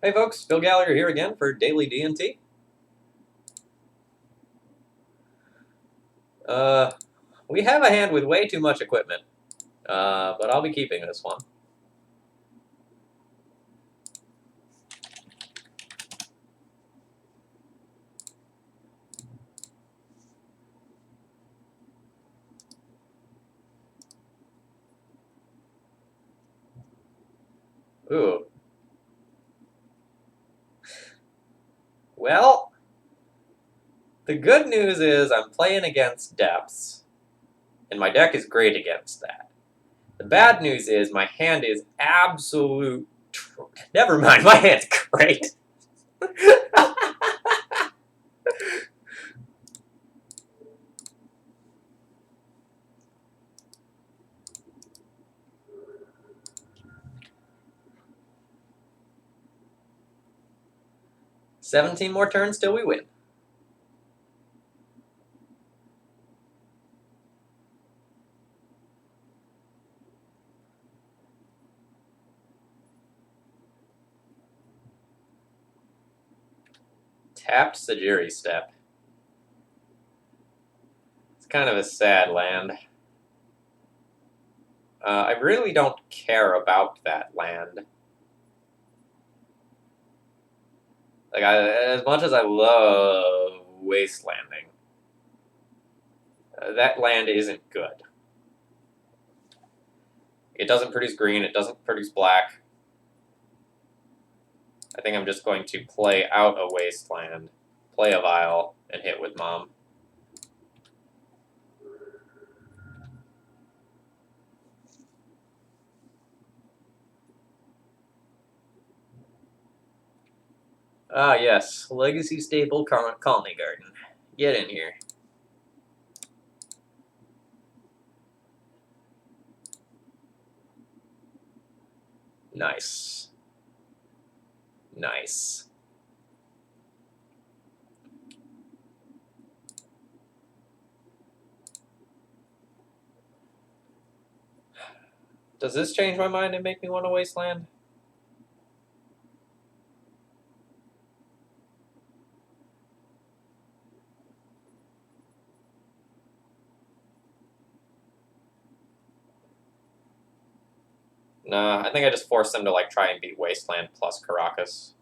Hey folks, Bill Gallagher here again for Daily D&T. We have a hand with way too much equipment, but I'll be keeping this one. Ooh. Well, the good news is I'm playing against depths, and my deck is great against that. The bad news is my hand is absolute... Never mind, my hand's great. 17 more turns till we win. Tapped Sajiri Step. It's kind of a sad land. I really don't care about that land. Like, as much as I love wastelanding, that land isn't good. It doesn't produce green, it doesn't produce black. I think I'm just going to play out a wasteland, play a vial, and hit with Mom. Ah, yes. Legacy staple colony garden. Get in here. Nice. Nice. Does this change my mind and make me want a wasteland? Nah, I think I just forced them to like try and beat Wasteland plus Caracas.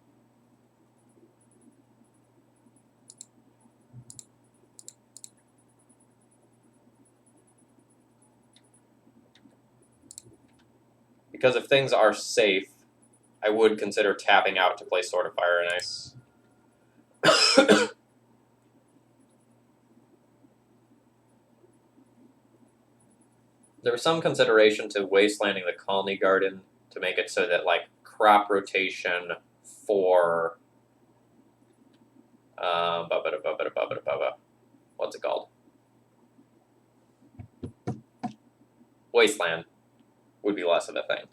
Because if things are safe, I would consider tapping out to play Sword of Fire and Ice. There was some consideration to wastelanding the colony garden to make it so that like crop rotation for what's it called? Wasteland would be less of a thing.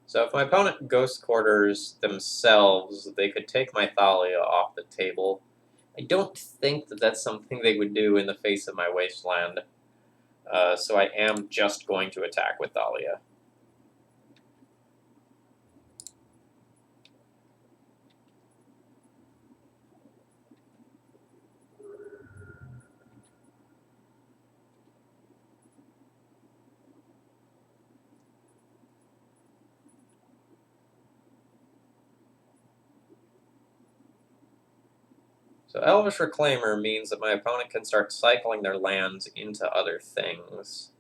So if my opponent ghost quarters themselves, they could take my Thalia off the table. I don't think that that's something they would do in the face of my wasteland. So I am just going to attack with Thalia. So Elvish Reclaimer means that my opponent can start cycling their lands into other things.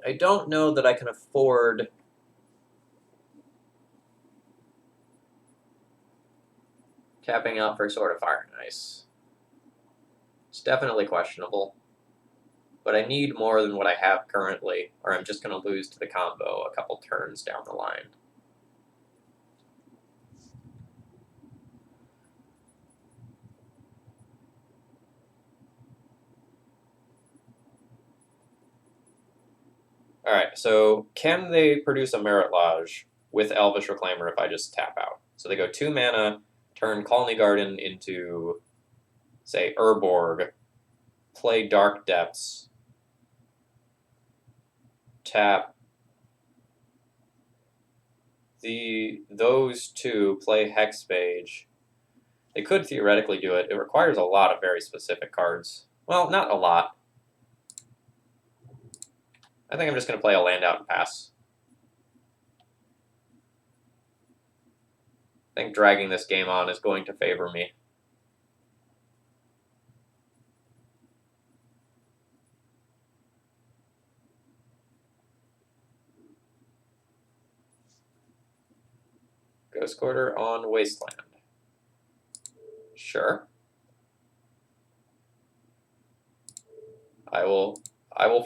I don't know that I can afford tapping out for Sword of Fire and Ice. It's definitely questionable. But I need more than what I have currently, or I'm just going to lose to the combo a couple turns down the line. Alright, so can they produce a Merit Lodge with Elvish Reclaimer if I just tap out? So they go 2 mana, turn Colony Garden into, say, Urborg, play Dark Depths, tap those 2, play Hexmage. They could theoretically do it. It requires a lot of very specific cards. Well, not a lot. I think I'm just going to play a land out and pass. I think dragging this game on is going to favor me. Ghost Quarter on Wasteland. Sure. I will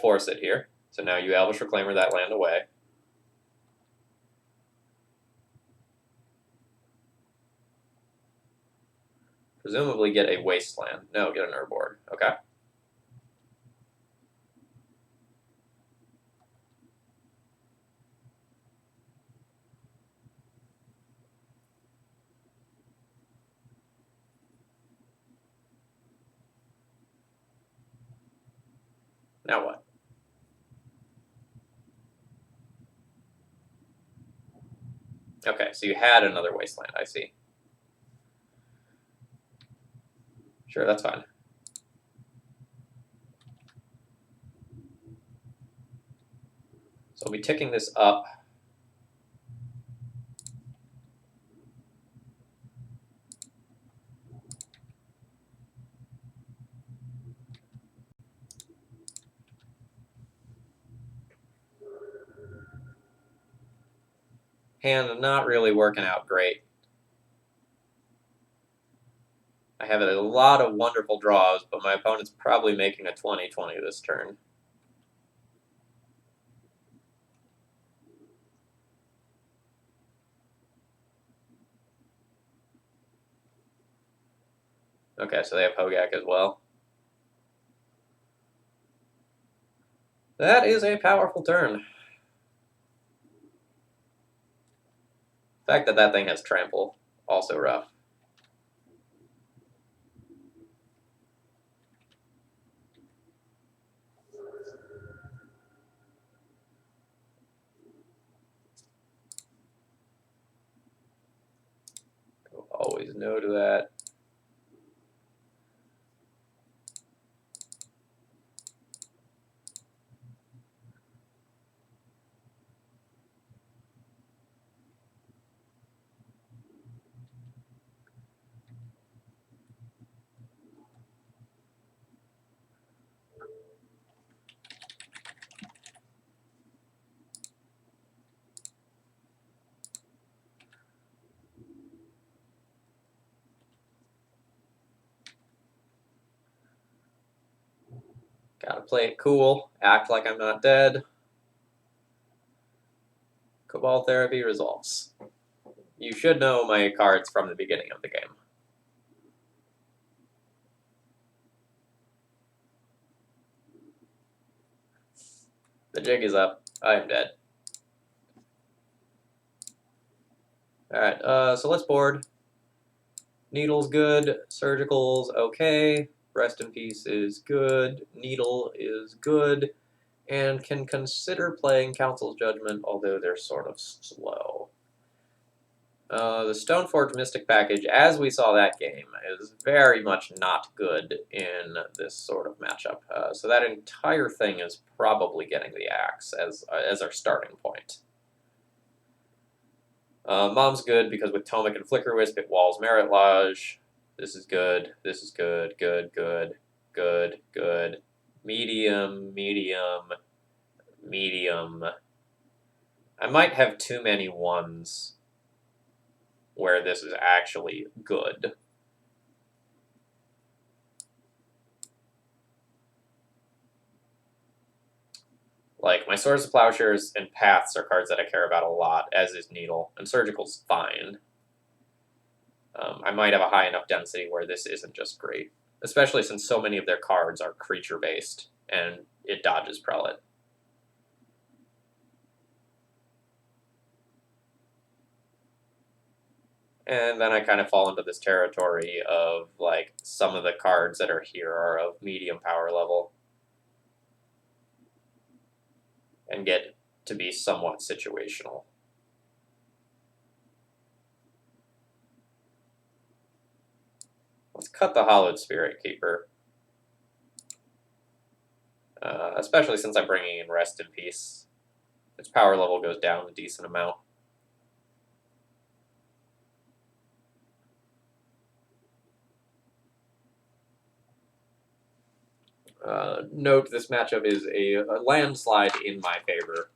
force it here. So now you Elvish Reclaimer that land away. Presumably get a Wasteland. No, get an Urborg. Okay. Now what? Okay, so you had another Wasteland, I see. Sure, that's fine. So I'll be ticking this up. Hand not really working out great. I have a lot of wonderful draws, but my opponent's probably making a 20-20 this turn. Okay, so they have Hogaak as well. That is a powerful turn. The fact that that thing has Trample, also rough. Always no to that. Gotta play it cool, act like I'm not dead. Cabal Therapy resolves. You should know my cards from the beginning of the game. The jig is up. I am dead. Alright, so let's board. Needle's good. Surgical's okay. Rest in Peace is good. Needle is good. And can consider playing Council's Judgment, although they're sort of slow. The Stoneforge Mystic package, as we saw that game, is very much not good in this sort of matchup. So that entire thing is probably getting the axe as our starting point. Mom's good because with Tomic and Flicker Wisp it walls Merit Lodge. This is good. This is good. Good. Good. Good. Good. Medium. Medium. Medium. I might have too many ones where this is actually good. Like, my Swords to Plowshares and Paths are cards that I care about a lot, as is Needle, and Surgical's fine. I might have a high enough density where this isn't just great, especially since so many of their cards are creature-based, and it dodges Prelate. And then I kind of fall into this territory of, like, some of the cards that are here are of medium power level and get to be somewhat situational. Let's cut the Hollowed Spirit Keeper. Especially since I'm bringing in Rest in Peace. Its power level goes down a decent amount. Note this matchup is a landslide in my favor.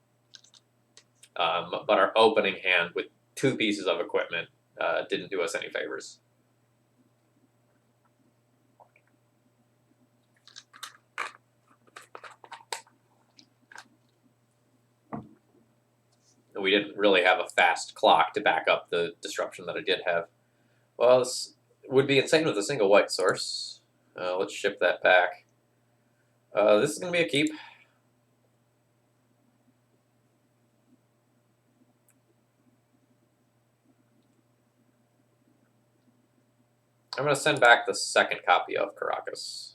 But our opening hand with 2 pieces of equipment didn't do us any favors. We didn't really have a fast clock to back up the disruption that I did have. Well, this would be insane with a single white source. Let's ship that back. This is going to be a keep. I'm going to send back the second copy of Caracas.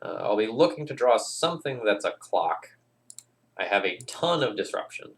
I'll be looking to draw something that's a clock. I have a ton of disruption.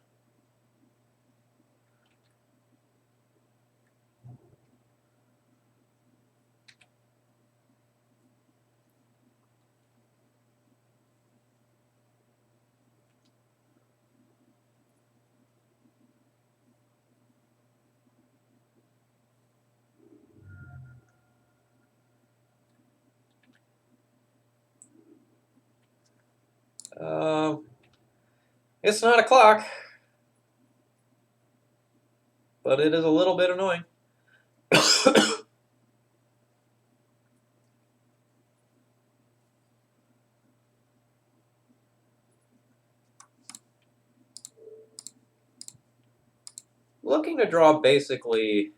It's not a clock, but it is a little bit annoying. Looking to draw basically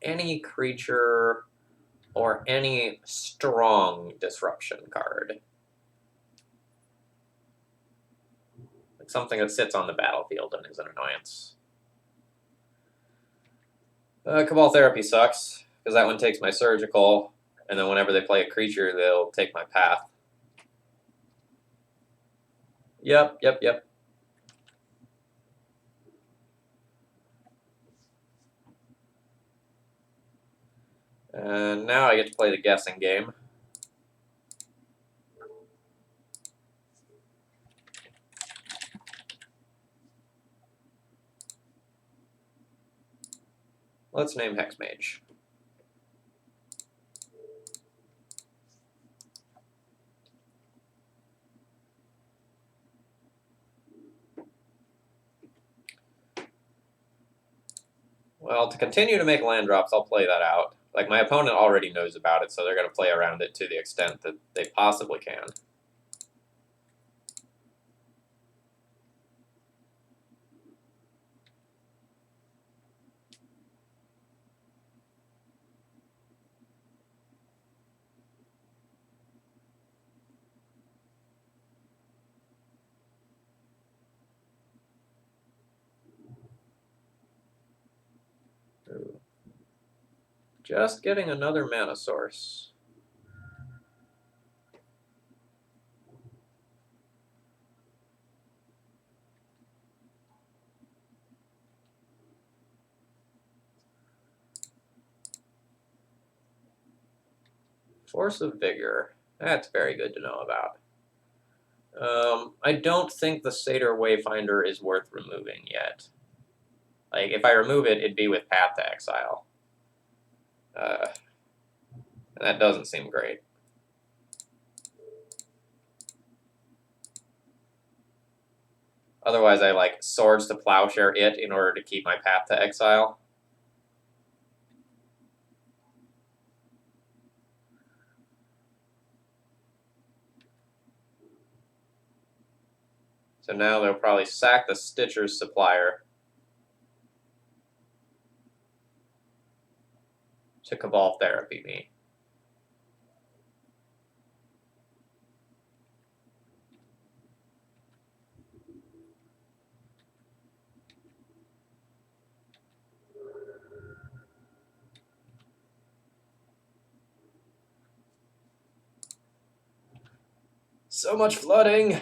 any creature or any strong disruption card. Like something that sits on the battlefield and is an annoyance. Cabal Therapy sucks, because that one takes my Surgical, and then whenever they play a creature, they'll take my Path. Yep. And now I get to play the guessing game. Let's name Hexmage. Well, to continue to make land drops, I'll play that out. Like, my opponent already knows about it, so they're going to play around it to the extent that they possibly can. Just getting another mana source. Force of Vigor. That's very good to know about. I don't think the Satyr Wayfinder is worth removing yet. Like, if I remove it, it'd be with Path to Exile. That doesn't seem great. Otherwise, I like Swords to Plowshare it in order to keep my Path to Exile. So now they'll probably sack the Stitcher's supplier to Cabal Therapy me. So much flooding!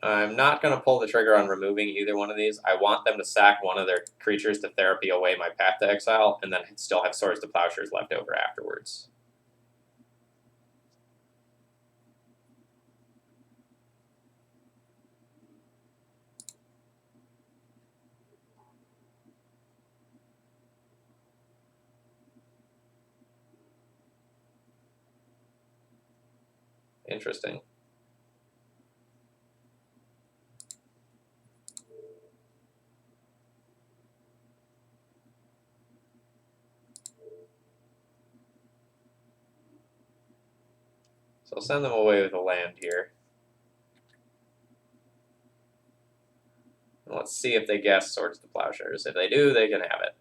I'm not going to pull the trigger on removing either one of these. I want them to sack one of their creatures to therapy away my Path to Exile, and then still have Swords to Plowshares left over afterwards. Interesting. So I'll send them away with a land here. And let's see if they guess Swords to Plowshares. If they do, they can have it.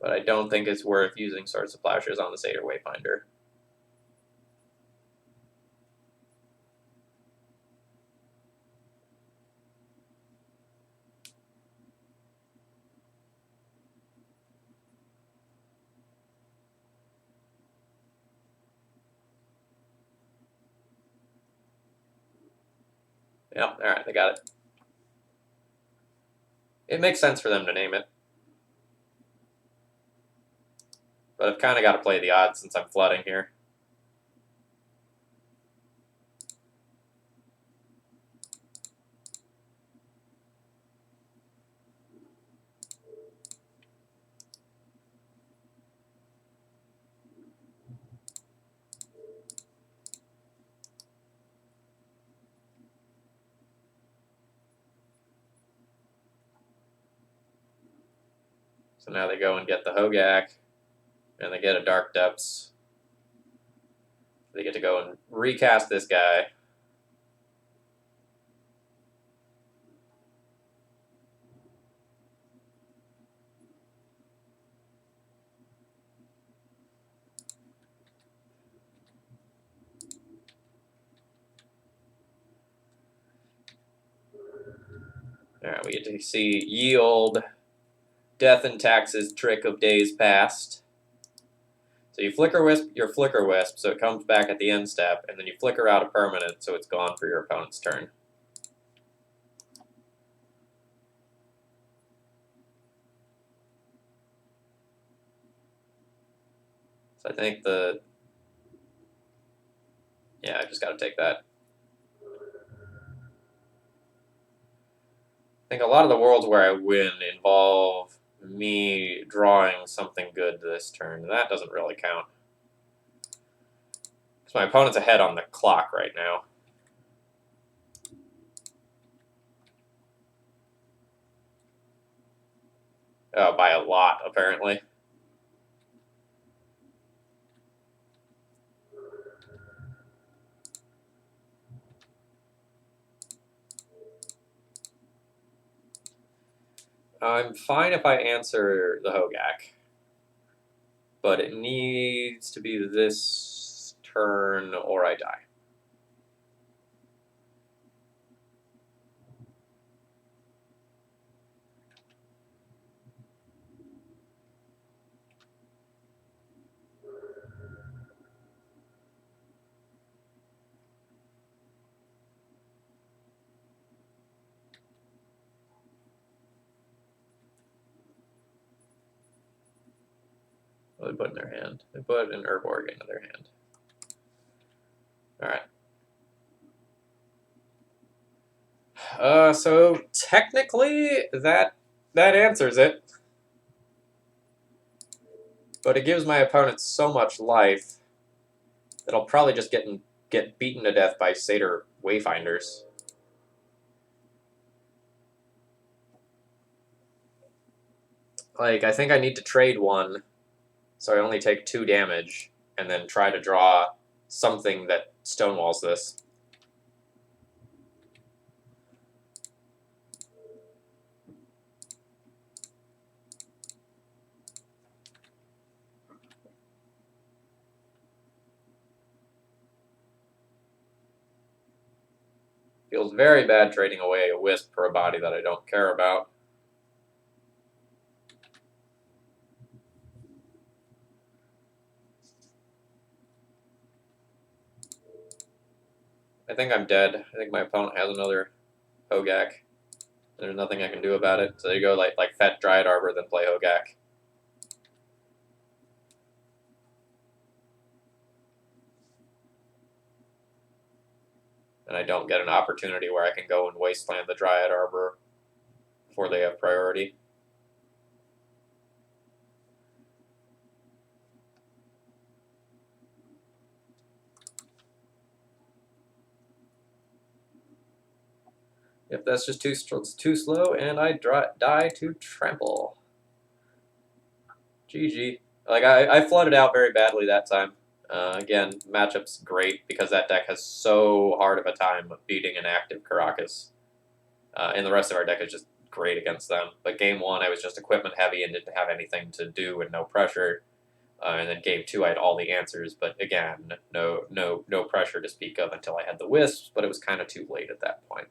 But I don't think it's worth using Swords to Plowshares on the Satyr Wayfinder. Yep, alright, they got it. It makes sense for them to name it. But I've kind of got to play the odds since I'm flooding here. So now they go and get the Hogaak, and they get a Dark Depths. They get to go and recast this guy. Alright, we get to see Yield, Death and Taxes, Trick of Days Past. So you Flicker Wisp your Flicker Wisp, so it comes back at the end step, and then you flicker out a permanent, so it's gone for your opponent's turn. So I think yeah, I just got to take that. I think a lot of the worlds where I win involve me drawing something good this turn. That doesn't really count. Because my opponent's ahead on the clock right now. Oh, by a lot, apparently. I'm fine if I answer the Hogaak. But it needs to be this turn or I die. What do they put in their hand? They put an herb organ in their hand. Alright. So technically that answers it. But it gives my opponent so much life that I'll probably just get beaten to death by Satyr Wayfinders. Like, I think I need to trade one, so I only take 2 damage, and then try to draw something that stonewalls this. Feels very bad trading away a Wisp for a body that I don't care about. I think I'm dead. I think my opponent has another Hogaak. There's nothing I can do about it. So there you go, like Fet Dryad Arbor, then play Hogaak. And I don't get an opportunity where I can go and wasteland the Dryad Arbor before they have priority. If that's just too slow, and I die to trample. GG. Like, I flooded out very badly that time. Again, matchup's great because that deck has so hard of a time beating an active Caracas. And the rest of our deck is just great against them. But game 1, I was just equipment heavy and didn't have anything to do and no pressure. And then game 2, I had all the answers, but again, no pressure to speak of until I had the Wisps, but it was kind of too late at that point.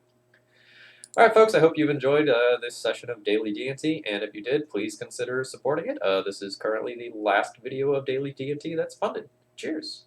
All right, folks, I hope you've enjoyed this session of Daily D&T, and if you did, please consider supporting it. This is currently the last video of Daily D&T that's funded. Cheers!